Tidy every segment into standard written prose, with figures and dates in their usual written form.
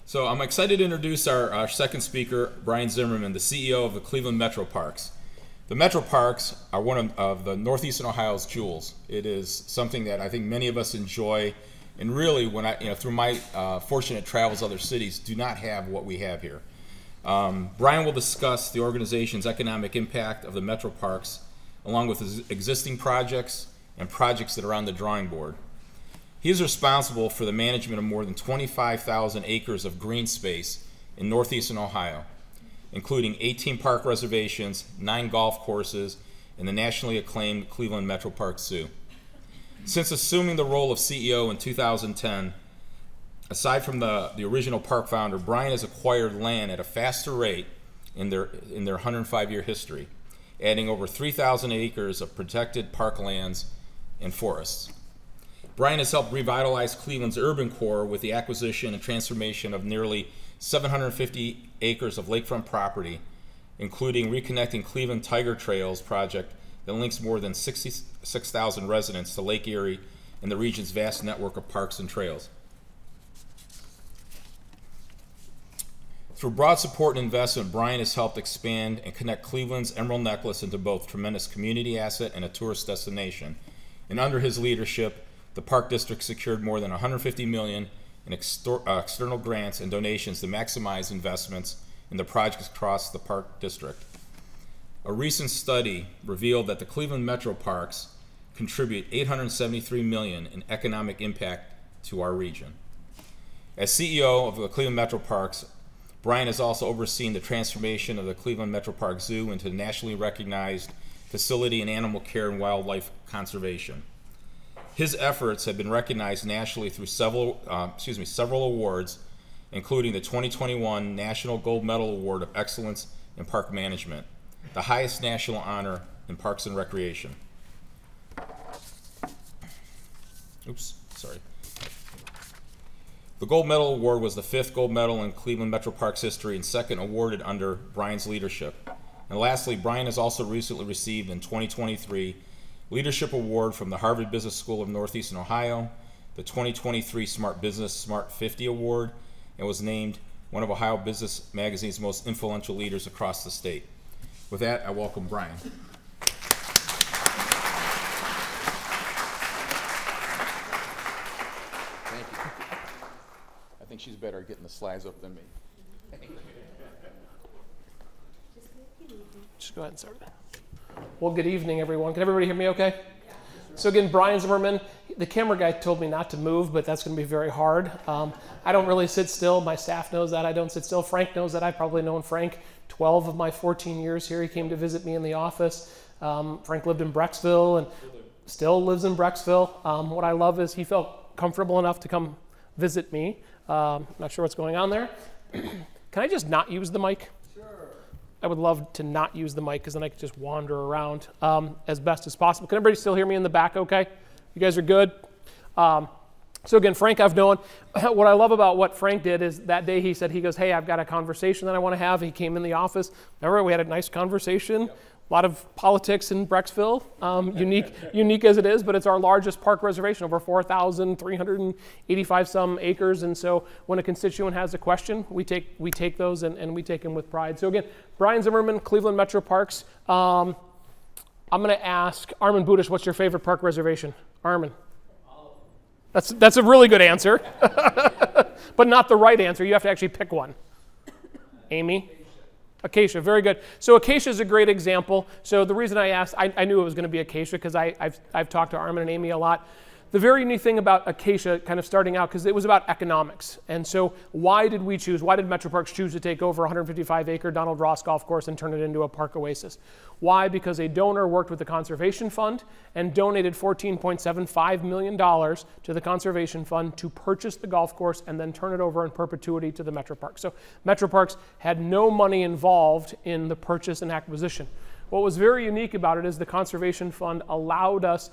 So I'm excited to introduce our second speaker, Brian Zimmerman, the CEO of the Cleveland Metroparks. The Metroparks are one of the Northeastern Ohio's jewels. It is something that I think many of us enjoy, and really, when through my fortunate travels to other cities, do not have what we have here. Brian will discuss the organization's economic impact of the Metroparks, along with his existing projects and projects that are on the drawing board. He is responsible for the management of more than 25,000 acres of green space in northeastern Ohio, including 18 park reservations, 9 golf courses, and the nationally acclaimed Cleveland Metroparks Zoo. Since assuming the role of CEO in 2010, aside from the original park founder, Brian has acquired land at a faster rate in their 105-year history, adding over 3,000 acres of protected parklands and forests. Brian has helped revitalize Cleveland's urban core with the acquisition and transformation of nearly 750 acres of lakefront property, including reconnecting Cleveland Tiger Trails project that links more than 66,000 residents to Lake Erie and the region's vast network of parks and trails. Through broad support and investment, Brian has helped expand and connect Cleveland's Emerald Necklace into both tremendous community asset and a tourist destination. And under his leadership, the Park District secured more than $150 million in external grants and donations to maximize investments in the projects across the Park District. A recent study revealed that the Cleveland Metroparks contribute $873 million in economic impact to our region. As CEO of the Cleveland Metroparks, Brian has also overseen the transformation of the Cleveland Metroparks Zoo into a nationally recognized facility in animal care and wildlife conservation. His efforts have been recognized nationally through several awards, including the 2021 National Gold Medal Award of Excellence in Park Management, the highest national honor in Parks and Recreation. The Gold Medal Award was the 5th gold medal in Cleveland Metroparks history and second awarded under Brian's leadership. And lastly, Brian has also recently received in 2023 Leadership Award from the Harvard Business School of Northeastern Ohio, the 2023 Smart Business Smart 50 Award, and was named one of Ohio Business Magazine's most influential leaders across the state. With that, I welcome Brian. Thank you. I think she's better at getting the slides up than me. Just go ahead and start. Well, good evening, everyone. Can everybody hear me okay? So again, Brian Zimmerman. The camera guy told me not to move, but that's going to be very hard. I don't really sit still. My staff knows that I don't sit still. Frank knows that. I've probably known Frank 12 of my 14 years here. He came to visit me in the office. Frank lived in Brecksville and still lives in Brecksville. What I love is he felt comfortable enough to come visit me. Not sure what's going on there. Can I just not use the mic? I would love to not use the mic because then I could just wander around as best as possible. Can everybody still hear me in the back okay? You guys are good? So again, Frank I've known. What I love about what Frank did is that day he said, he goes, hey, I've got a conversation that I want to have. He came in the office. Remember, we had a nice conversation. Yep. A lot of politics in Brecksville, unique as it is, but it's our largest park reservation, over 4,385 some acres. And so when a constituent has a question, we take those and we take them with pride. So again, Brian Zimmerman, Cleveland Metroparks. I'm going to ask Armin Budish, what's your favorite park reservation? Armin. That's a really good answer, but not the right answer. You have to actually pick one. Amy? Acacia, very good. So Acacia is a great example. So the reason I asked, I knew it was going to be Acacia because I've talked to Armin and Amy a lot. The very unique thing about Acacia kind of starting out, because it was about economics. And so why did Metroparks choose to take over 155-acre Donald Ross golf course and turn it into a park oasis? Why? Because a donor worked with the Conservation Fund and donated $14.75 million to the Conservation Fund to purchase the golf course and then turn it over in perpetuity to the Metroparks. So Metroparks had no money involved in the purchase and acquisition. What was very unique about it is the Conservation Fund allowed us,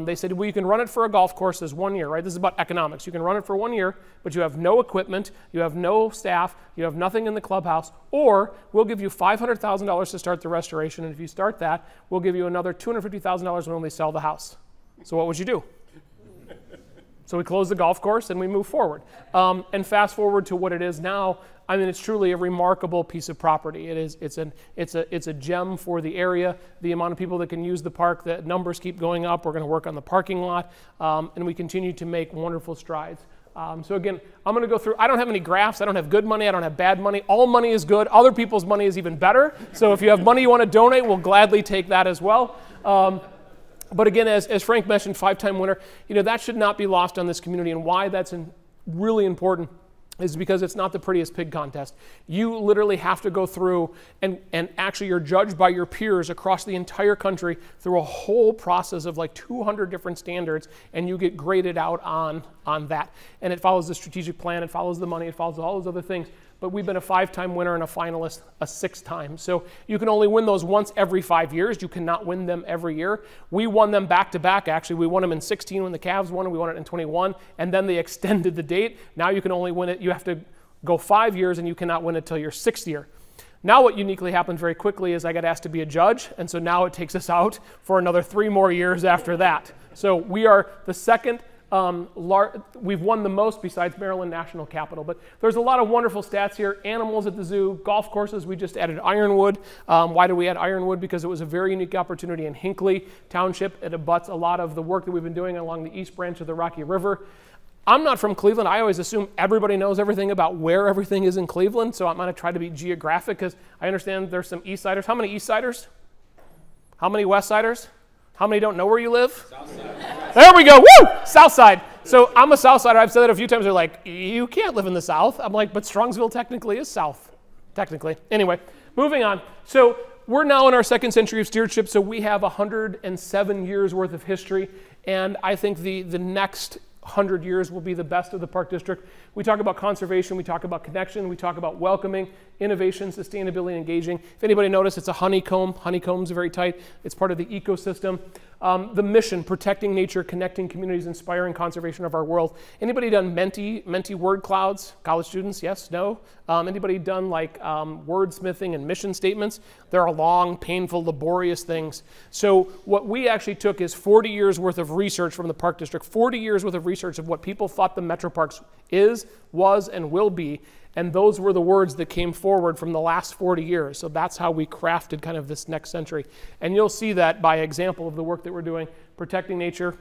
they said, well, you can run it for a golf course as 1 year, right? This is about economics. You can run it for 1 year, but you have no equipment, you have no staff, you have nothing in the clubhouse, or we'll give you $500,000 to start the restoration, and if you start that, we'll give you another $250,000 when we sell the house. So what would you do? So we close the golf course and we move forward. And fast forward to what it is now, I mean, it's truly a remarkable piece of property. It's a gem for the area. The amount of people that can use the park, the numbers keep going up. We're going to work on the parking lot, and we continue to make wonderful strides. So again, I'm going to go through, I don't have any graphs, I don't have good money, I don't have bad money. All money is good, other people's money is even better. So if you have money you want to donate, we'll gladly take that as well. But again, as Frank mentioned, 5-time winner, that should not be lost on this community, and why that's really important is because it's not the prettiest pig contest. You literally have to go through and actually you're judged by your peers across the entire country through a whole process of like 200 different standards, and you get graded out on that. And it follows the strategic plan, it follows the money, it follows all those other things. But we've been a 5-time winner and a finalist a 6th time. So you can only win those once every 5 years. You cannot win them every year. We won them back to back, actually. We won them in 16 when the Cavs won, and we won it in 21, and then they extended the date. Now you can only win it, you have to go 5 years, and you cannot win it till your 6th year. Now what uniquely happened very quickly is I got asked to be a judge, and so now it takes us out for another 3 more years after that. So we are the second. We've won the most besides Maryland National Capital, but there's a lot of wonderful stats here. Animals at the zoo, golf courses, we just added Ironwood. Why do we add Ironwood? Because it was a very unique opportunity in Hinckley Township. It abuts a lot of the work that we've been doing along the east branch of the Rocky River. I'm not from Cleveland. I always assume everybody knows everything about where everything is in Cleveland, so I'm going to try to be geographic because I understand there's some East Siders. How many East Siders? How many West Siders? How many don't know where you live? Southside. There we go. Woo! Southside. So I'm a Southsider. I've said that a few times. They're like, you can't live in the South. I'm like, but Strongsville technically is South. Technically. Anyway, moving on. So we're now in our 2nd century of stewardship. So we have 107 years worth of history. And I think the next 100 years will be the best of the Park District. We talk about conservation, we talk about connection, we talk about welcoming, innovation, sustainability, engaging. If anybody noticed, it's a honeycomb. Honeycomb's very tight. It's part of the ecosystem. The mission, protecting nature, connecting communities, inspiring conservation of our world. Anybody done Menti word clouds? College students, yes, no? Anybody done like wordsmithing and mission statements? They're long, painful, laborious things. So what we actually took is 40 years worth of research from the Park District, 40 years worth of research of what people thought the Metroparks is, was, and will be. And those were the words that came forward from the last 40 years. So that's how we crafted kind of this next century. And you'll see that by example of the work that we're doing, protecting nature.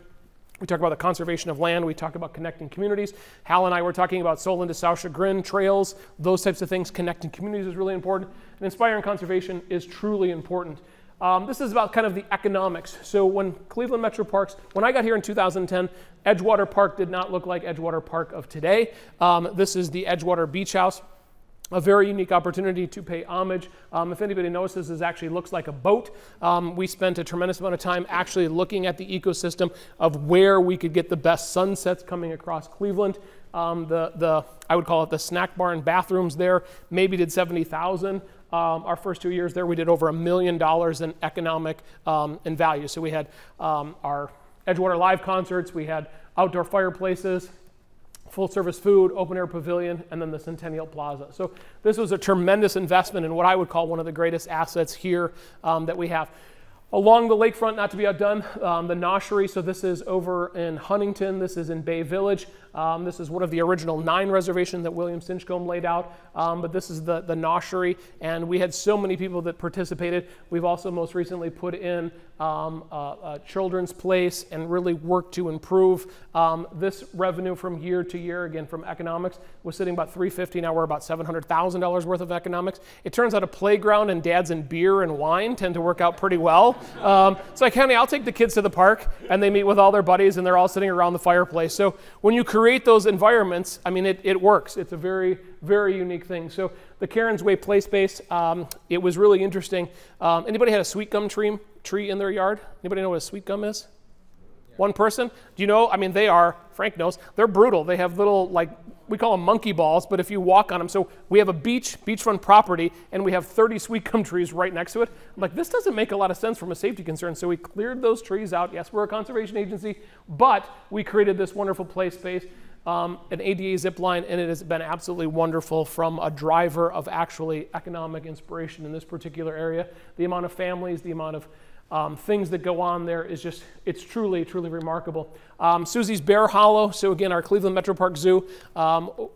We talk about the conservation of land. We talk about connecting communities. Hal and I were talking about Solon to South Chagrin, trails, those types of things. Connecting communities is really important. And inspiring conservation is truly important. This is about kind of the economics. So when Cleveland Metroparks, when I got here in 2010, Edgewater Park did not look like Edgewater Park of today. This is the Edgewater Beach House. A very unique opportunity to pay homage. If anybody notices, this actually looks like a boat. We spent a tremendous amount of time actually looking at the ecosystem of where we could get the best sunsets coming across Cleveland. I would call it the snack bar and bathrooms there, maybe did 70,000. Our first 2 years there, we did over $1 million in economic in value. So we had our Edgewater Live concerts, we had outdoor fireplaces, full service food, open air pavilion, and then the Centennial Plaza. So this was a tremendous investment in what I would call one of the greatest assets here that we have. Along the lakefront, not to be outdone, the Noshery. So this is over in Huntington. This is in Bay Village. This is one of the original 9 reservations that William Stinchcomb laid out. But this is the Noshery, and we had so many people that participated. We've also most recently put in a children's place and really worked to improve this revenue from year to year. Again, from economics was sitting about $350. Now we're about $700,000 worth of economics. It turns out a playground and dads and beer and wine tend to work out pretty well. So I'll take the kids to the park, and they meet with all their buddies, and they're all sitting around the fireplace. So when you create those environments, I mean, it works. It's a very, very unique thing. So the Karen's Way play space, it was really interesting. Anybody had a sweet gum tree in their yard? Anybody know what a sweet gum is? Yeah. One person? Do you know? I mean, they are, Frank knows, they're brutal. They have little, like, we call them monkey balls, but if you walk on them, so we have a beachfront property, and we have 30 sweet gum trees right next to it. I'm like, this doesn't make a lot of sense from a safety concern. So we cleared those trees out. Yes, we're a conservation agency, but we created this wonderful play space. An ADA zip line, and it has been absolutely wonderful from a driver of actually economic inspiration in this particular area. The amount of families, the amount of things that go on there is just, it's truly, truly remarkable. Susie's Bear Hollow, so again, our Cleveland Metroparks Zoo,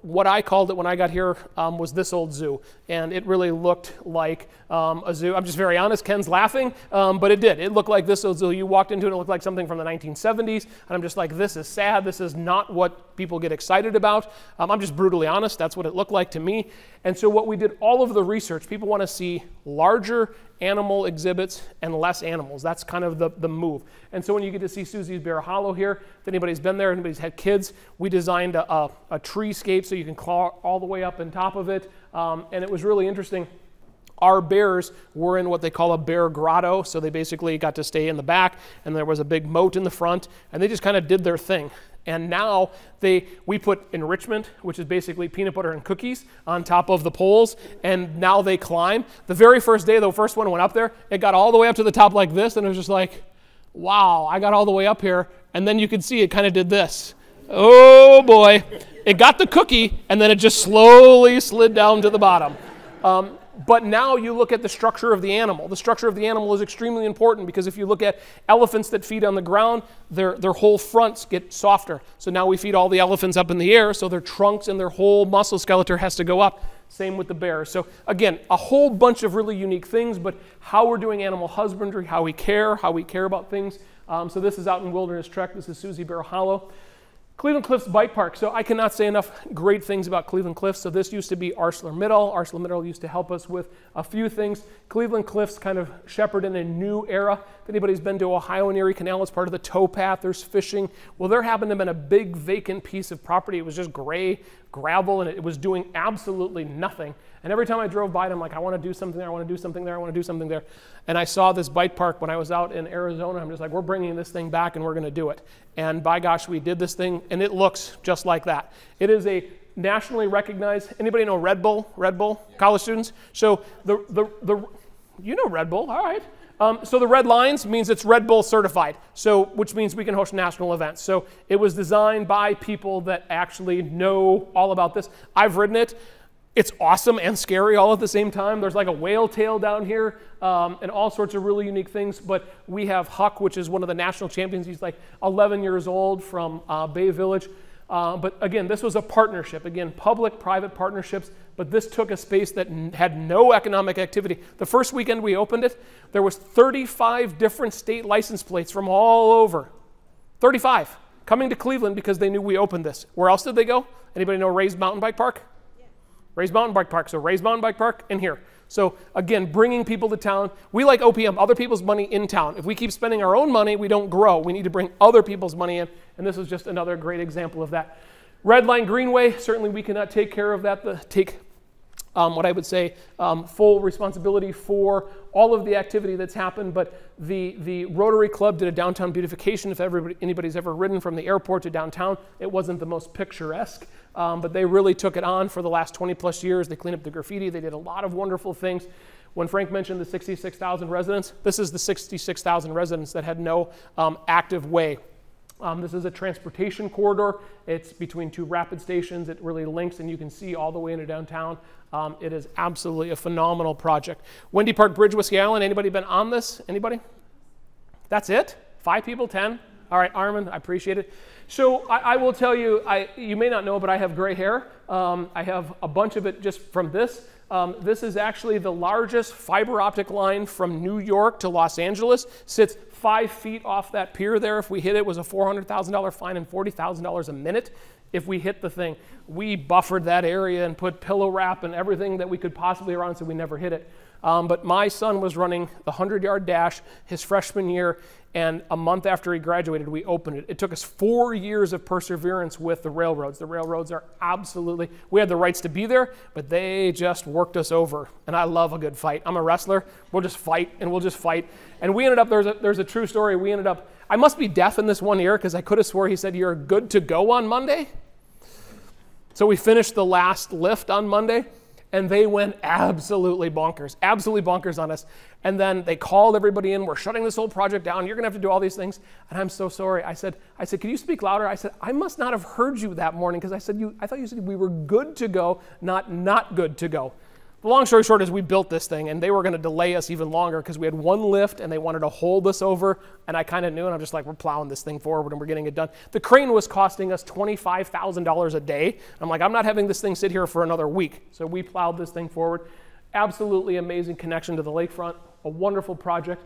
what I called it when I got here was this old zoo, and it really looked like a zoo. I'm just very honest, Ken's laughing, but it did. It looked like this old zoo. You walked into it, it looked like something from the 1970s, and I'm just like, this is sad. This is not what people get excited about. I'm just brutally honest. That's what it looked like to me. And so what we did, all of the research, people want to see larger animal exhibits and less animals. That's kind of the move. And so when you get to see Susie's Bear Hollow here, if anybody's been there, anybody's had kids, we designed a treescape so you can claw all the way up on top of it. And it was really interesting. Our bears were in what they call a bear grotto, so they basically got to stay in the back, and there was a big moat in the front, and they just kind of did their thing. And now we put enrichment, which is basically peanut butter and cookies, on top of the poles, and now they climb. The very first day, the first one went up there, it got all the way up to the top like this, and it was just like, wow, I got all the way up here, and then you could see it kind of did this. Oh boy. It got the cookie, and then it just slowly slid down to the bottom. But now you look at the structure of the animal. The structure of the animal is extremely important because if you look at elephants that feed on the ground, their whole fronts get softer. So now we feed all the elephants up in the air, so their trunks and their whole muscle skeleton has to go up. Same with the bears. So again, a whole bunch of really unique things, but how we're doing animal husbandry, how we care about things. So this is out in Wilderness Trek. This is Susie Bear Hollow. Cleveland Cliffs Bike Park. So I cannot say enough great things about Cleveland Cliffs. So this used to be ArcelorMittal. ArcelorMittal used to help us with a few things. Cleveland Cliffs kind of shepherded in a new era. If anybody's been to Ohio and Erie Canal, it's part of the towpath. There's fishing. Well, there happened to have been a big vacant piece of property. It was just gray gravel, and it was doing absolutely nothing. And every time I drove by it, I'm like, I want to do something there, I want to do something there, I want to do something there. And I saw this bike park when I was out in Arizona. I'm just like, we're bringing this thing back and we're going to do it. And by gosh, we did this thing, and it looks just like that. It is a nationally recognized, anybody know Red Bull? Red Bull? Yeah. College students? So you know Red Bull, all right. So the red lines means it's Red Bull certified, so which means we can host national events. So it was designed by people that actually know all about this. I've ridden it. It's awesome and scary all at the same time. There's like a whale tail down here and all sorts of really unique things. But we have Huck, which is one of the national champions. He's like 11 years old from Bay Village. But again, this was a partnership. Again, public-private partnerships. But this took a space that had no economic activity. The first weekend we opened it, there was 35 different state license plates from all over. 35 coming to Cleveland because they knew we opened this. Where else did they go? Anybody know Ray's Mountain Bike Park? Yeah. Ray's Mountain Bike Park. So Ray's Mountain Bike Park and here. So again, bringing people to town. We like OPM, other people's money in town. If we keep spending our own money, we don't grow. We need to bring other people's money in. And this is just another great example of that. Red Line Greenway, certainly we cannot take care of that, what I would say, full responsibility for all of the activity that's happened, but the Rotary Club did a downtown beautification. If anybody's ever ridden from the airport to downtown, it wasn't the most picturesque, but they really took it on for the last 20 plus years. They cleaned up the graffiti. They did a lot of wonderful things. When Frank mentioned the 66,000 residents, this is the 66,000 residents that had no active way. This is a transportation corridor. It's between two rapid stations. It really links, and you can see all the way into downtown. It is absolutely a phenomenal project. Wendy Park Bridge, Whiskey Island. Anybody been on this? Anybody? That's it? 5 people? 10? All right, Armin, I appreciate it. So I will tell you, you may not know, but I have gray hair. I have a bunch of it just from this. This is actually the largest fiber optic line from New York to Los Angeles. Sits 5 feet off that pier there. If we hit it, it was a $400,000 fine and $40,000 a minute if we hit the thing. We buffered that area and put pillow wrap and everything that we could possibly around so we never hit it. But my son was running the 100-yard dash his freshman year, and a month after he graduated, we opened it. It took us 4 years of perseverance with the railroads. The railroads are absolutely, we had the rights to be there, but they just worked us over. And I love a good fight. I'm a wrestler. We'll just fight, and we'll just fight. And we ended up, there's a true story. We ended up, I must be deaf in this one ear because I could have swore he said, "You're good to go on Monday." So we finished the last lift on Monday, and they went absolutely bonkers on us. And then they called everybody in. We're shutting this whole project down. You're going to have to do all these things. And I'm so sorry. I said, can you speak louder? I said, I must not have heard you that morning because I thought you said we were good to go, not good to go. the long story short is we built this thing, and they were going to delay us even longer because we had one lift, and they wanted to hold us over, and I kind of knew, and I'm just like, we're plowing this thing forward, and we're getting it done. The crane was costing us $25,000 a day. I'm like, I'm not having this thing sit here for another week. So we plowed this thing forward. Absolutely amazing connection to the lakefront, a wonderful project.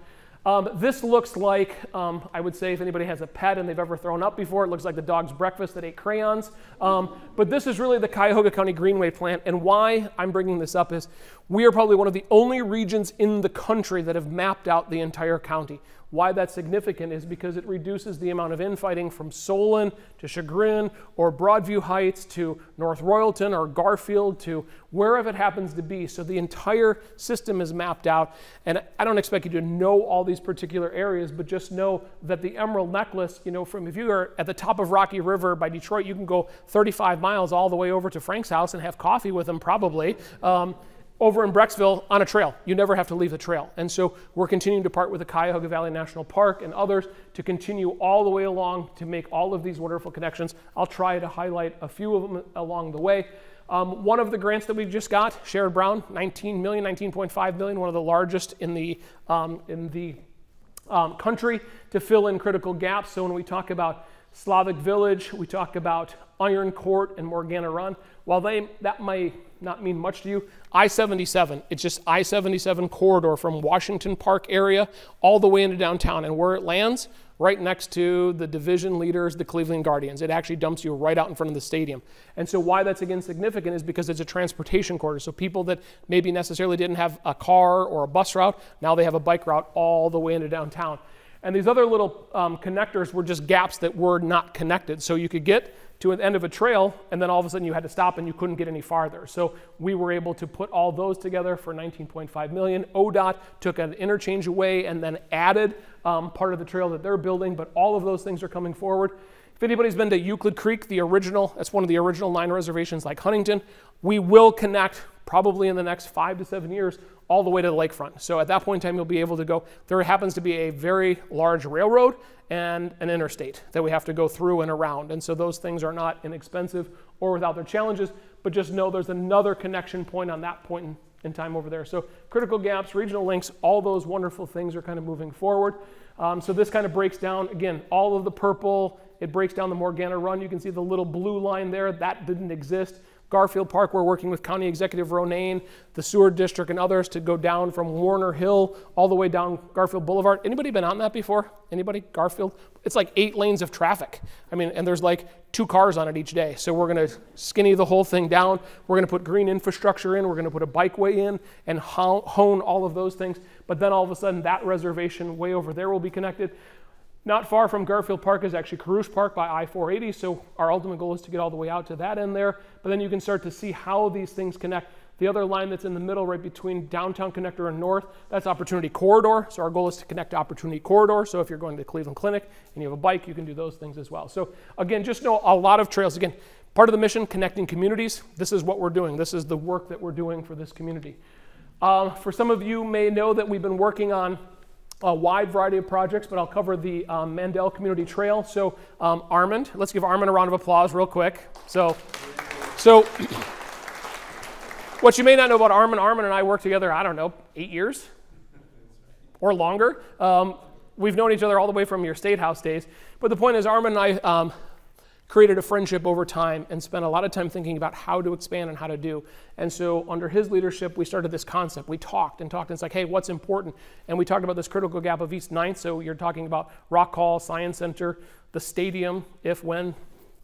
This looks like, I would say if anybody has a pet and they've ever thrown up before, it looks like the dog's breakfast that ate crayons. But this is really the Cuyahoga County Greenway plant, and why I'm bringing this up is we are probably one of the only regions in the country that have mapped out the entire county. Why that's significant is because it reduces the amount of infighting from Solon to Chagrin or Broadview Heights to North Royalton or Garfield to wherever it happens to be. So the entire system is mapped out, and I don't expect you to know all these particular areas, but just know that the Emerald Necklace, you know, from if you are at the top of Rocky River by Detroit, you can go 35 miles all the way over to Frank's house and have coffee with him probably. Over in Brecksville on a trail. You never have to leave the trail. And so we're continuing to partner with the Cuyahoga Valley National Park and others to continue all the way along to make all of these wonderful connections. I'll try to highlight a few of them along the way. One of the grants that we've just got, Sherrod Brown, $19.5 million, one of the largest in the country to fill in critical gaps. So when we talk about Slavic Village, we talk about Iron Court and Morgana Run. While that might not mean much to you, I-77, it's just I-77 corridor from Washington Park area all the way into downtown, and where it lands, right next to the division leaders, the Cleveland Guardians. It actually dumps you right out in front of the stadium. And so why that's again significant is because it's a transportation corridor. So people that maybe necessarily didn't have a car or a bus route, now they have a bike route all the way into downtown. And these other little connectors were just gaps that were not connected. So you could get to an end of a trail, and then all of a sudden you had to stop and you couldn't get any farther. So we were able to put all those together for $19.5 million. ODOT took an interchange away and then added part of the trail that they're building, but all of those things are coming forward. If anybody's been to Euclid Creek, the original, that's one of the original 9 reservations like Huntington, we will connect probably in the next 5 to 7 years all the way to the lakefront. So at that point in time, you'll be able to go. There happens to be a very large railroad and an interstate that we have to go through and around. And so those things are not inexpensive or without their challenges, but just know there's another connection point on that point in time over there. So critical gaps, regional links, all those wonderful things are kind of moving forward. So this kind of breaks down, again, all of the purple. It breaks down the Morgana Run. You can see the little blue line there. That didn't exist. Garfield Park, we're working with County Executive Ronayne, the Sewer District, and others to go down from Warner Hill all the way down Garfield Boulevard. Anybody been on that before? Anybody? Garfield? It's like 8 lanes of traffic. I mean, and there's like 2 cars on it each day. So we're going to skinny the whole thing down. We're going to put green infrastructure in. We're going to put a bikeway in and hone all of those things. But then all of a sudden, that reservation way over there will be connected. Not far from Garfield Park is actually Carouche Park by I-480, so our ultimate goal is to get all the way out to that end there. But then you can start to see how these things connect. The other line that's in the middle right between Downtown Connector and North, that's Opportunity Corridor. So our goal is to connect to Opportunity Corridor. So if you're going to Cleveland Clinic and you have a bike, you can do those things as well. So again, just know a lot of trails. Again, part of the mission, connecting communities. This is what we're doing. This is the work that we're doing for this community. For some of you may know that we've been working on a wide variety of projects, but I'll cover the Mandel Community Trail. So Armand, let's give Armand a round of applause real quick. So what you may not know about Armand and I worked together, I don't know, 8 years or longer. We've known each other all the way from your State House days. But the point is Armand and I created a friendship over time and spent a lot of time thinking about how to expand and how to do. And so under his leadership, we started this concept. We talked and talked, and it's like, hey, what's important? And we talked about this critical gap of East 9th. So you're talking about Rock Hall, Science Center, the stadium, when,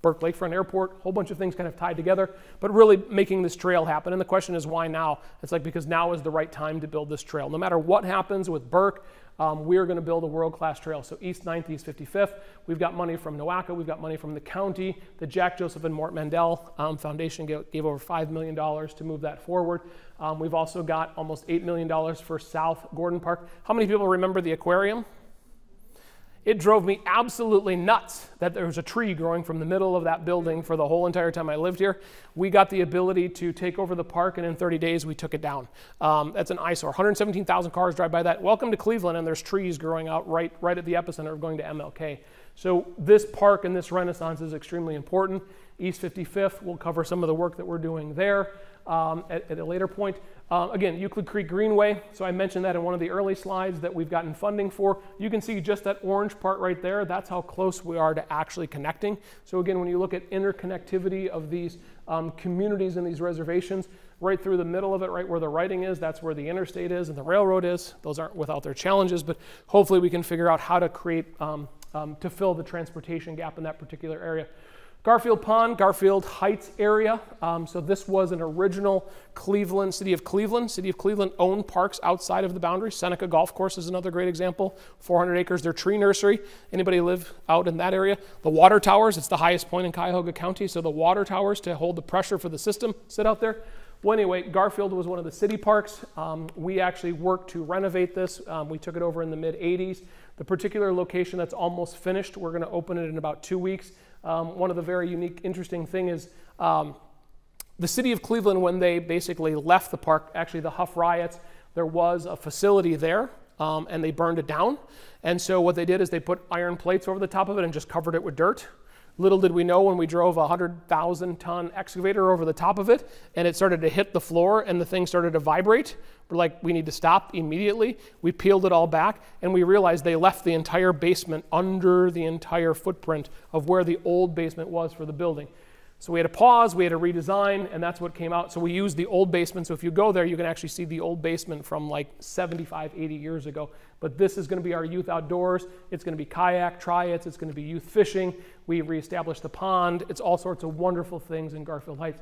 Burke Lakefront Airport, a whole bunch of things kind of tied together, but really making this trail happen. And the question is, why now? It's like, because now is the right time to build this trail. No matter what happens with Burke, we're going to build a world-class trail. So East 9th, East 55th, we've got money from NOACA, we've got money from the county. The Jack Joseph and Mort Mandel Foundation gave over $5 million to move that forward. We've also got almost $8 million for South Gordon Park. How many people remember the aquarium? It drove me absolutely nuts that there was a tree growing from the middle of that building for the whole entire time I lived here. We got the ability to take over the park, and in 30 days, we took it down. That's an eyesore. 117,000 cars drive by that. Welcome to Cleveland, and there's trees growing out right at the epicenter of going to MLK. So this park and this renaissance is extremely important. East 55th, we'll cover some of the work that we're doing there at a later point. Again, Euclid Creek Greenway, so I mentioned that in one of the early slides that we've gotten funding for. You can see just that orange part right there, that's how close we are to actually connecting. So again, when you look at interconnectivity of these communities and these reservations, right through the middle of it, right where the writing is, that's where the interstate is and the railroad is. Those aren't without their challenges, but hopefully we can figure out how to create, to fill the transportation gap in that particular area. Garfield Pond, Garfield Heights area. So this was an original City of Cleveland owned parks outside of the boundary. Seneca Golf Course is another great example. 400 acres, their tree nursery. Anybody live out in that area? The water towers, it's the highest point in Cuyahoga County. So the water towers to hold the pressure for the system sit out there. Well, anyway, Garfield was one of the city parks. We actually worked to renovate this. We took it over in the mid-'80s. The particular location that's almost finished, we're going to open it in about 2 weeks. One of the very unique, interesting thing is the city of Cleveland, when they basically left the park, actually the Huff riots, there was a facility there and they burned it down. And so what they did is they put iron plates over the top of it and just covered it with dirt. Little did we know when we drove a 100,000-ton excavator over the top of it and it started to hit the floor and the thing started to vibrate. We're like, we need to stop immediately. We peeled it all back and we realized they left the entire basement under the entire footprint of where the old basement was for the building. So we had to pause, we had to redesign, and that's what came out. So we used the old basement. So if you go there, you can actually see the old basement from like 75, 80 years ago. But this is going to be our youth outdoors. It's going to be kayak, try-its. It's going to be youth fishing. We reestablished the pond. It's all sorts of wonderful things in Garfield Heights.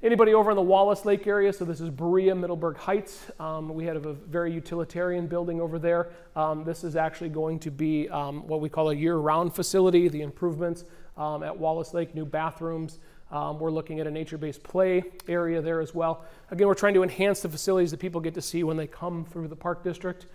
Anybody over in the Wallace Lake area? So this is Berea, Middleburg Heights. We had a very utilitarian building over there. This is actually going to be what we call a year-round facility. The improvements at Wallace Lake, new bathrooms. We're looking at a nature-based play area there as well. Again, we're trying to enhance the facilities that people get to see when they come through the park district.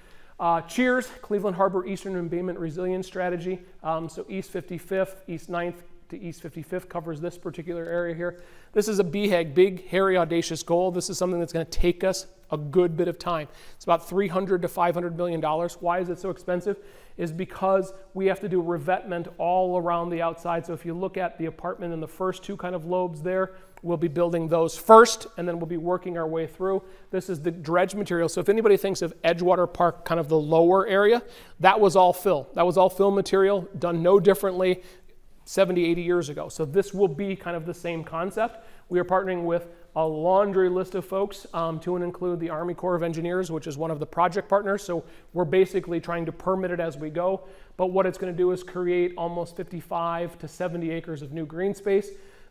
Cheers, Cleveland Harbor Eastern Embayment Resilience Strategy. So East 55th, East 9th to East 55th covers this particular area here. This is a BHAG, big, hairy, audacious goal. This is something that's going to take us a good bit of time. It's about $300 to $500 million. Why is it so expensive? Is because we have to do revetment all around the outside. So if you look at the apartment in the first two kind of lobes there, we'll be building those first, and then we'll be working our way through. This is the dredge material. So if anybody thinks of Edgewater Park, kind of the lower area, that was all fill. That was all fill material, done no differently 70, 80 years ago. So this will be kind of the same concept. We are partnering with a laundry list of folks to include the Army Corps of Engineers, which is one of the project partners. So we're basically trying to permit it as we go. But what it's going to do is create almost 55 to 70 acres of new green space.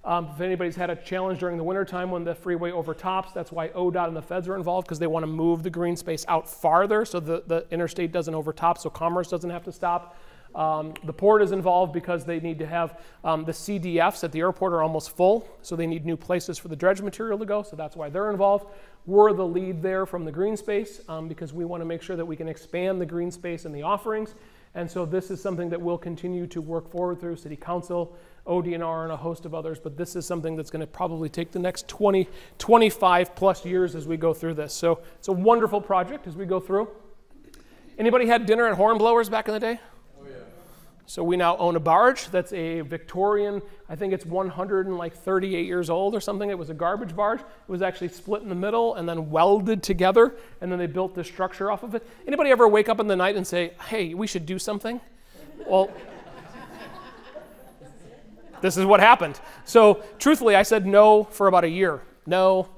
If anybody's had a challenge during the wintertime when the freeway overtops, that's why ODOT and the feds are involved, because they want to move the green space out farther so the interstate doesn't overtop, so commerce doesn't have to stop. The port is involved because they need to have the CDFs at the airport are almost full, so they need new places for the dredge material to go, so that's why they're involved. We're the lead there from the green space because we want to make sure that we can expand the green space and the offerings, and so this is something that we'll continue to work forward through City Council, ODNR, and a host of others, but this is something that's going to probably take the next 20, 25 plus years as we go through this. So it's a wonderful project as we go through. Anybody had dinner at Hornblowers back in the day? So we now own a barge that's a Victorian, I think it's 138 years old or something. It was a garbage barge. It was actually split in the middle and then welded together, and then they built this structure off of it. Anybody ever wake up in the night and say, hey, we should do something? Well, this is what happened. So truthfully, I said no for about a year. No.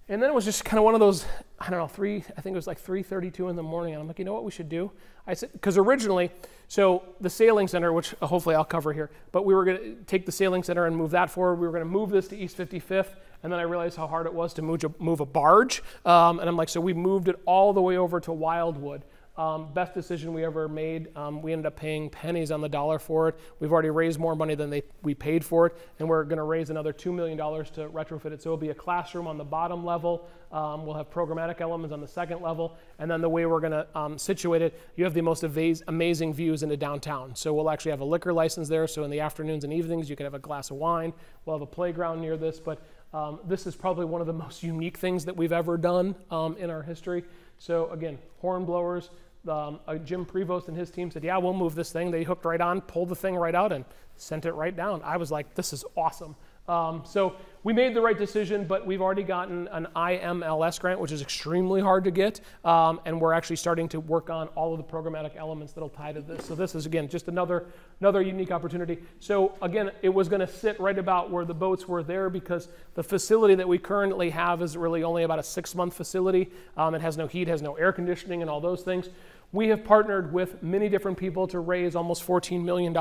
And then it was just kind of one of those, I don't know, I think it was like 3:32 in the morning. And I'm like, you know what we should do? I said, because originally, so the sailing center, which hopefully I'll cover here, but we were going to take the sailing center and move that forward. We were going to move this to East 55th. And then I realized how hard it was to move a barge. And I'm like, so we moved it all the way over to Wildwood. Best decision we ever made. We ended up paying pennies on the dollar for it. We've already raised more money than we paid for it, and we're going to raise another $2 million to retrofit it. So it'll be a classroom on the bottom level. We'll have programmatic elements on the second level, and then the way we're going to situate it, you have the most amazing views into downtown. So we'll actually have a liquor license there, so in the afternoons and evenings you can have a glass of wine. We'll have a playground near this, but this is probably one of the most unique things that we've ever done in our history. So again, Hornblowers. Jim Prevost and his team said, yeah, we'll move this thing. They hooked right on, pulled the thing right out, and sent it right down. I was like, this is awesome. So we made the right decision, but we've already gotten an IMLS grant, which is extremely hard to get, and we're actually starting to work on all of the programmatic elements that'll tie to this. So this is, again, just another unique opportunity. So again, it was going to sit right about where the boats were there because the facility that we currently have is really only about a 6-month facility. It has no heat, has no air conditioning, and all those things. We have partnered with many different people to raise almost $14 million,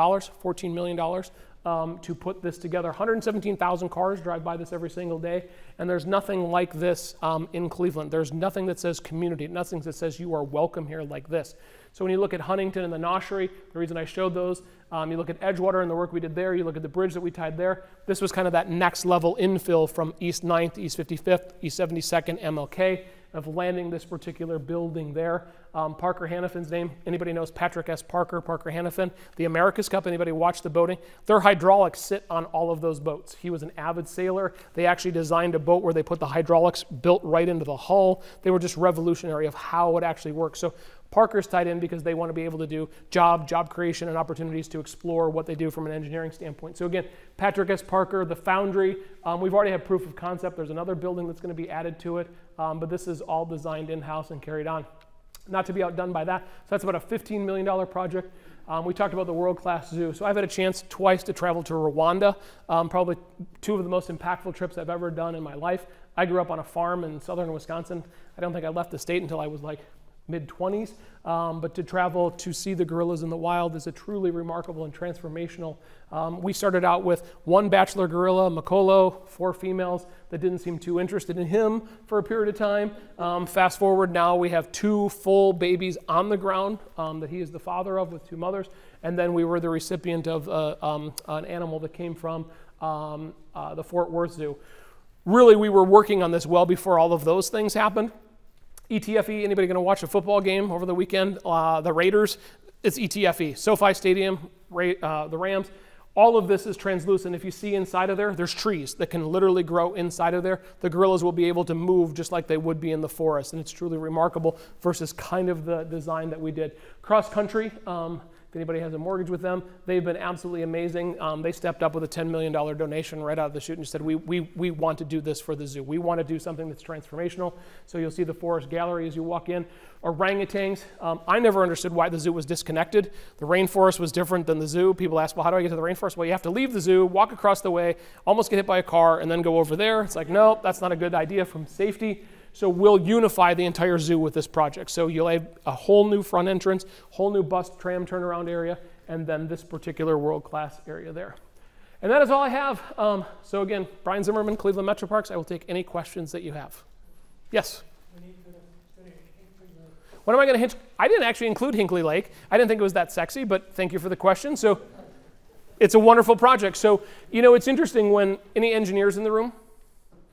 to put this together. 117,000 cars drive by this every single day, and there's nothing like this in Cleveland. There's nothing that says community, nothing that says you are welcome here like this. So when you look at Huntington and the Noshery, the reason I showed those, you look at Edgewater and the work we did there, you look at the bridge that we tied there, this was kind of that next level infill from East 9th, East 55th, East 72nd, MLK, of landing this particular building there. Parker Hannafin's name, anybody knows Patrick S. Parker Hannafin, the America's Cup, anybody watch the boating? Their hydraulics sit on all of those boats. He was an avid sailor. They actually designed a boat where they put the hydraulics built right into the hull. They were just revolutionary of how it actually works. So Parker's tied in because they want to be able to do job creation and opportunities to explore what they do from an engineering standpoint. So again, Patrick S. Parker, the foundry, we've already had proof of concept. There's another building that's going to be added to it, but this is all designed in-house and carried on. Not to be outdone by that. So that's about a $15 million project. We talked about the world-class zoo. So I've had a chance twice to travel to Rwanda, probably 2 of the most impactful trips I've ever done in my life. I grew up on a farm in southern Wisconsin. I don't think I left the state until I was like mid-20s, but to travel to see the gorillas in the wild is a truly remarkable and transformational. We started out with 1 bachelor gorilla, Makolo, 4 females that didn't seem too interested in him for a period of time. Fast forward, now we have 2 full babies on the ground that he is the father of with 2 mothers, and then we were the recipient of an animal that came from the Fort Worth Zoo. Really, we were working on this well before all of those things happened. ETFE, anybody going to watch a football game over the weekend? The Raiders, it's ETFE. SoFi Stadium, the Rams. All of this is translucent. If you see inside of there, there's trees that can literally grow inside of there. The gorillas will be able to move just like they would be in the forest, and it's truly remarkable versus kind of the design that we did. Cross country, if anybody has a mortgage with them, they've been absolutely amazing. They stepped up with a $10 million donation right out of the chute and said, we want to do this for the zoo. We want to do something that's transformational. So you'll see the forest gallery as you walk in. Orangutans. I never understood why the zoo was disconnected. The rainforest was different than the zoo. People ask, well, how do I get to the rainforest? Well, you have to leave the zoo, walk across the way, almost get hit by a car, and then go over there. It's like, no, that's not a good idea from safety. So we'll unify the entire zoo with this project. So you'll have a whole new front entrance, whole new bus tram turnaround area, and then this particular world-class area there. And that is all I have. So again, Brian Zimmerman, Cleveland Metroparks. I will take any questions that you have. Yes? What am I going to hint? I didn't actually include Hinkley Lake. I didn't think it was that sexy, but thank you for the question. So it's a wonderful project. So, you know, it's interesting when any engineers in the room,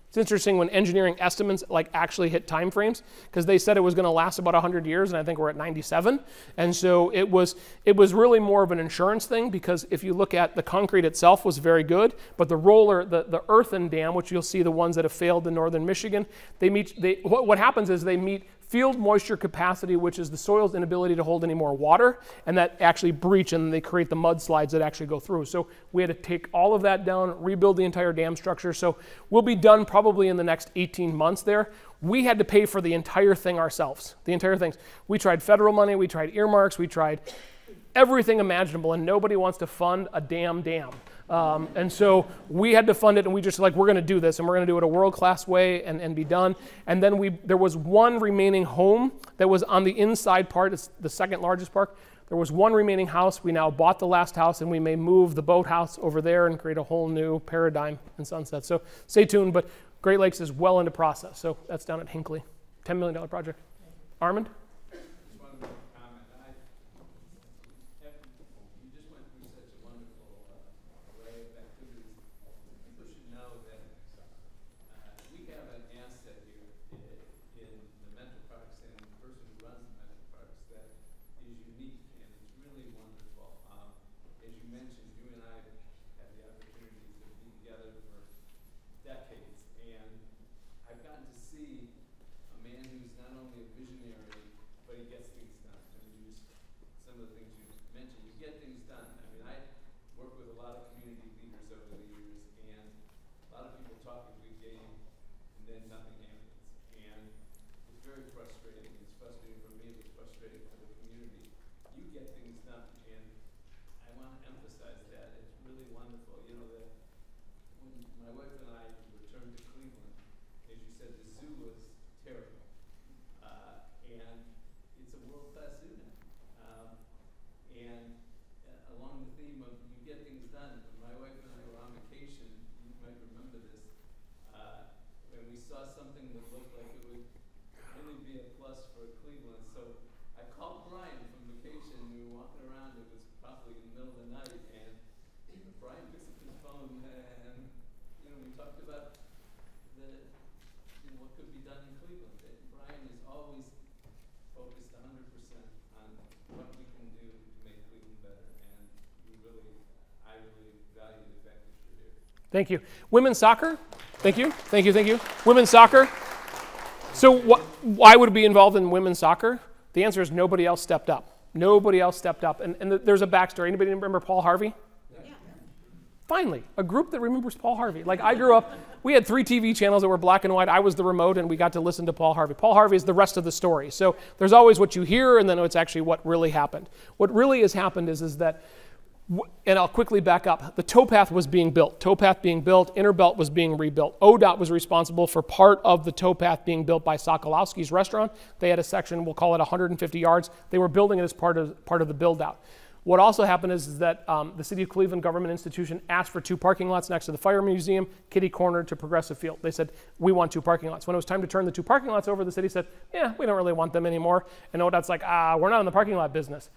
it's interesting when engineering estimates like actually hit time frames, because they said it was going to last about 100 years, and I think we're at 97. And so it was really more of an insurance thing, because if you look at the concrete itself was very good, but the roller, the earthen dam, which you'll see the ones that have failed in northern Michigan, what happens is they meet field moisture capacity, which is the soil's inability to hold any more water, and that actually breach, and they create the mudslides that actually go through. So we had to take all of that down, rebuild the entire dam structure. So we'll be done probably in the next 18 months there. We had to pay for the entire thing ourselves, the entire thing. We tried federal money, we tried earmarks, we tried everything imaginable, and nobody wants to fund a damn dam. And so we had to fund it, and we just like, we're going to do this, and we're going to do it a world-class way and be done. And then there was one remaining home that was on the inside part. It's the second largest park. There was one remaining house. We now bought the last house, and we may move the boathouse over there and create a whole new paradigm in Sunset. So stay tuned, but Great Lakes is well into process. So that's down at Hinkley. $10 million project. Armand? you get things done, and I want to emphasize that. It's really wonderful. You know, that when my wife and I returned to Cleveland, as you said, the zoo was terrible. And it's a world-class zoo now. And along the theme of you get things done, when my wife and I were on vacation, you might remember this, when we saw something that looked like it would really be a plus for Cleveland. So I called Brian from vacation, and we were walking around, it was probably in the middle of the night, and Brian picks up his phone, and we talked about what could be done in Cleveland. And Brian is always focused 100% on what we can do to make Cleveland better, and I really value the fact that you're here. Thank you. Women's soccer? Thank you. Thank you. Thank you. Women's soccer? So why would it be involved in women's soccer? The answer is nobody else stepped up. Nobody else stepped up. And there's a backstory. Anybody remember Paul Harvey? Yeah. Finally, a group that remembers Paul Harvey. Like, I grew up, we had 3 TV channels that were black and white. I was the remote, and we got to listen to Paul Harvey. Paul Harvey is the rest of the story. So there's always what you hear, and then it's actually what really happened. What really has happened is that, and I'll quickly back up, the towpath was being built. Towpath being built, Interbelt was being rebuilt. ODOT was responsible for part of the towpath being built by Sokolowski's restaurant. They had a section, we'll call it 150 yards. They were building it as part of the build out. What also happened is that the City of Cleveland government institution asked for 2 parking lots next to the Fire Museum, kitty corner to Progressive Field. They said, we want 2 parking lots. When it was time to turn the 2 parking lots over, the city said, yeah, we don't really want them anymore. And ODOT's like, we're not in the parking lot business.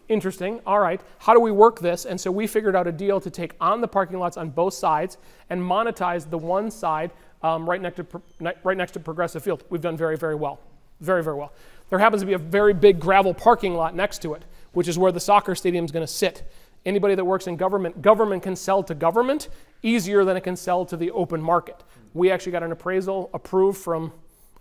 Interesting. All right. How do we work this? And so we figured out a deal to take on the parking lots on both sides and monetize the one side right next to Progressive Field. We've done very, very well. Very, very well. There happens to be a very big gravel parking lot next to it, which is where the soccer stadium is going to sit. Anybody that works in government can sell to government easier than it can sell to the open market. We actually got an appraisal approved from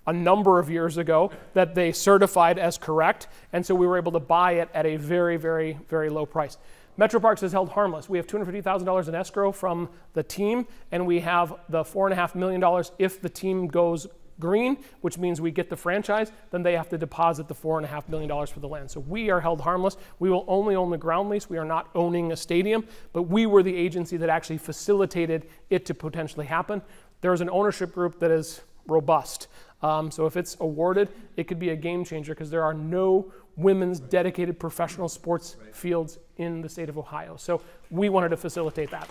a number of years ago that they certified as correct, and so we were able to buy it at a very, very, very low price. Metroparks is held harmless. We have $250,000 in escrow from the team, and we have the $4.5 million if the team goes green, which means we get the franchise, then they have to deposit the $4.5 million for the land. So we are held harmless. We will only own the ground lease. We are not owning a stadium, but we were the agency that actually facilitated it to potentially happen. There's an ownership group that is robust. So if it's awarded, it could be a game changer because there are no women's dedicated professional sports fields in the state of Ohio. So we wanted to facilitate that.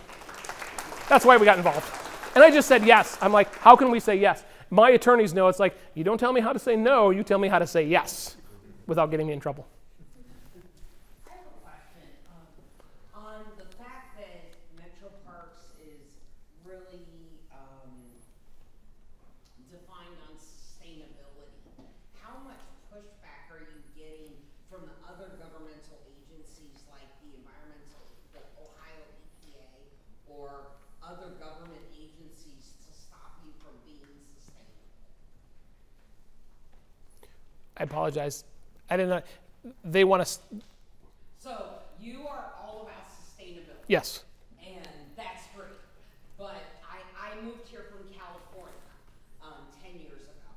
That's why we got involved. And I just said yes. I'm like, how can we say yes? My attorneys know it's like, you don't tell me how to say no, you tell me how to say yes without getting me in trouble. I have a question on the fact that Metroparks is really defined on sustainability. How much pushback are you getting from the other governmental agencies like the Ohio EPA or other government agencies to stop you from being sustainable? I apologize. I didn't know. They want to. So you are all about sustainability. Yes. And that's great. But I moved here from California 10 years ago.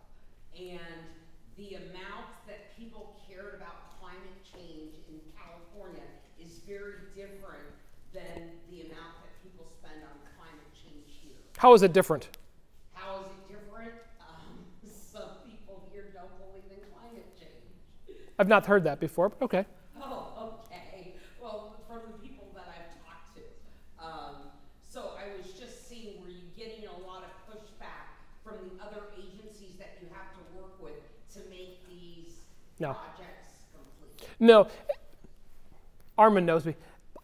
And the amount that people cared about climate change in California is very different than the amount that people spend on climate change here. How is it different? How is it different? Some people here don't believe in climate change. I've not heard that before, but okay. Oh, okay. Well, from the people that I've talked to. So I was just seeing, were you getting a lot of pushback from the other agencies that you have to work with to make these projects complete? No. Armin knows me.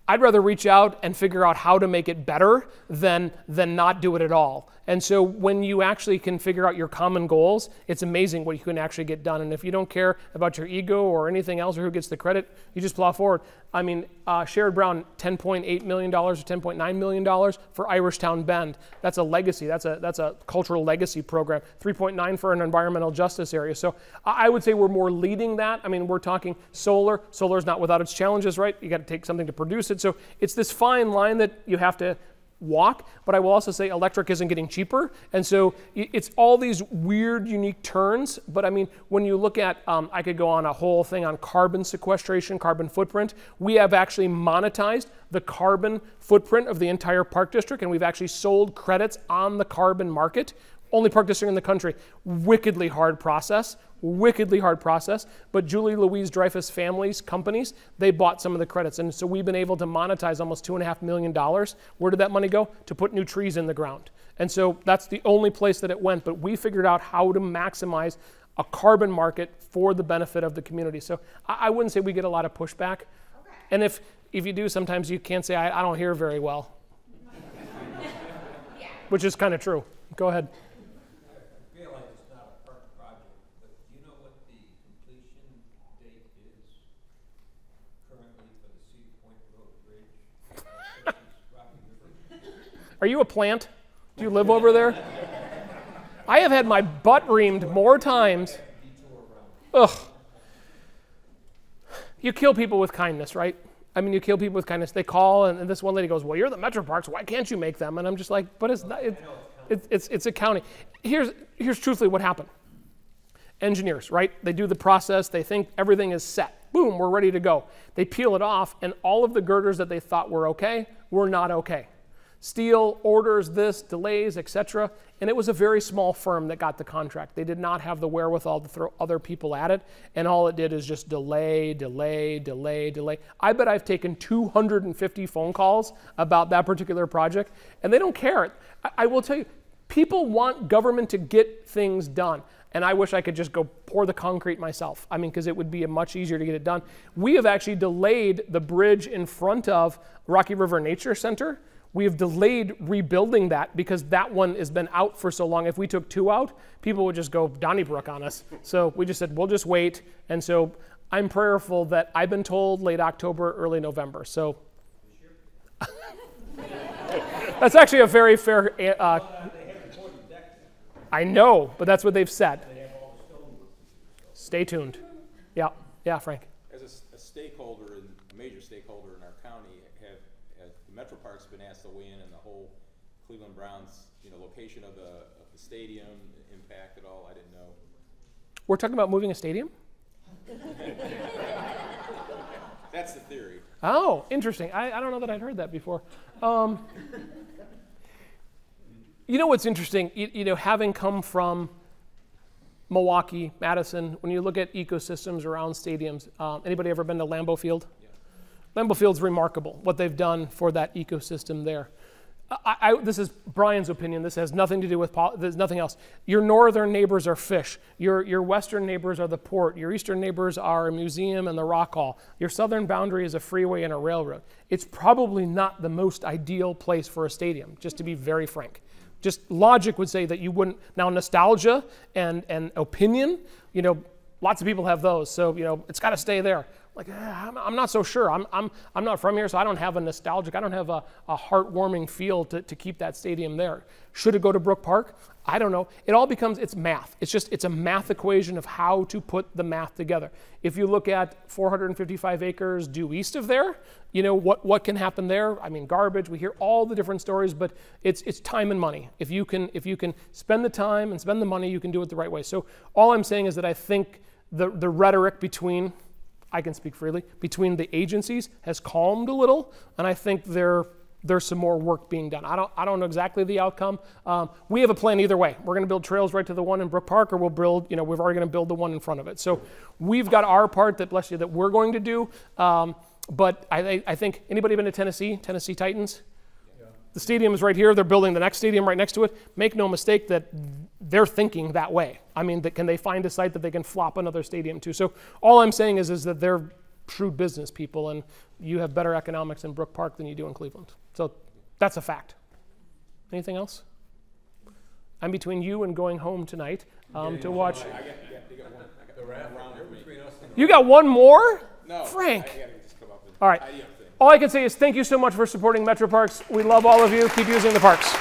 I'd rather reach out and figure out how to make it better than not do it at all. And so when you actually can figure out your common goals, it's amazing what you can actually get done. And if you don't care about your ego or anything else or who gets the credit, you just plow forward. I mean, Sherrod Brown, $10.8 million or $10.9 million for Irishtown Bend. That's a legacy. That's a cultural legacy program. 3.9 for an environmental justice area. So I would say we're more leading that. I mean, we're talking solar. Solar is not without its challenges, right? You got to take something to produce it. So it's this fine line that you have to walk, but I will also say electric isn't getting cheaper. And so it's all these weird, unique turns. But I mean, when you look at, I could go on a whole thing on carbon sequestration, carbon footprint. We have actually monetized the carbon footprint of the entire park district, and we've actually sold credits on the carbon market. Only park district in the country. Wickedly hard process. But Julie Louise Dreyfus family's companies, they bought some of the credits. And so we've been able to monetize almost $2.5 million. Where did that money go? To put new trees in the ground. And so that's the only place that it went. But we figured out how to maximize a carbon market for the benefit of the community. So I wouldn't say we get a lot of pushback. Okay. And if you do, sometimes you can't say, I don't hear very well. Yeah. Which is kind of true. Go ahead. Are you a plant? Do you live over there? I have had my butt reamed more times. Ugh. You kill people with kindness, right? I mean, you kill people with kindness. They call, and this one lady goes, well, you're the Metroparks. Why can't you make them? And I'm just like, but it's not, it's accounting. Here's truthfully what happened. Engineers, right? They do the process. They think everything is set. Boom, we're ready to go. They peel it off, and all of the girders that they thought were okay were not okay. Steel, orders, this, delays, etc. And it was a very small firm that got the contract. They did not have the wherewithal to throw other people at it, and all it did is just delay. I bet I've taken 250 phone calls about that particular project, and they don't care. I will tell you, people want government to get things done. And I wish I could just go pour the concrete myself. I mean, because it would be much easier to get it done. We have actually delayed the bridge in front of Rocky River Nature Center. We have delayed rebuilding that because that one has been out for so long. If we took 2 out, people would just go Donnybrook on us. So we just said, we'll just wait. And so I'm prayerful that I've been told late October, early November. So that's actually a very fair, I know, but that's what they've said. Stay tuned. Yeah, Frank. As a stakeholder, and a major stakeholder in our county, have the Metroparks been asked to weigh in on the whole Cleveland Browns, location of the stadium, impact at all? I didn't know. We're talking about moving a stadium? That's the theory. Oh, interesting. I don't know that I'd heard that before. You know what's interesting? Having come from Milwaukee, Madison, when you look at ecosystems around stadiums, anybody ever been to Lambeau Field? Yeah. Lambeau Field's remarkable, what they've done for that ecosystem there. This is Brian's opinion. This has nothing to do with there's nothing else. Your northern neighbors are fish. Your western neighbors are the port. Your eastern neighbors are a museum and the Rock Hall. Your southern boundary is a freeway and a railroad. It's probably not the most ideal place for a stadium, just to be very frank. Just logic would say that you wouldn't. Now nostalgia and opinion, lots of people have those. So it's got to stay there. Like I'm not so sure. I'm not from here, so I don't have a nostalgic. I don't have a heartwarming feel to keep that stadium there. Should it go to Brook Park? I don't know. It all becomes it's math. It's a math equation of how to put the math together. If you look at 455 acres due east of there, what can happen there? I mean, garbage. We hear all the different stories, but it's time and money. If you can spend the time and spend the money, you can do it the right way. So all I'm saying is that I think the rhetoric between, I can speak freely, between the agencies has calmed a little, and I think there's some more work being done. I don't know exactly the outcome. We have a plan either way. We're going to build trails right to the one in Brook Park, or we'll build, we're already going to build the one in front of it. So we've got our part that, bless you, that we're going to do. But I think, anybody been to Tennessee Titans? Yeah. The stadium is right here. They're building the next stadium right next to it. Make no mistake that they're thinking that way. I mean, can they find a site that they can flop another stadium to? So all I'm saying is that they're shrewd business people, and you have better economics in Brook Park than you do in Cleveland. So that's a fact. Anything else? I'm between you and going home tonight to watch. You got one more? No. Frank. I gotta just come up and all right. All I can say is thank you so much for supporting Metroparks. We love all of you. Keep using the parks.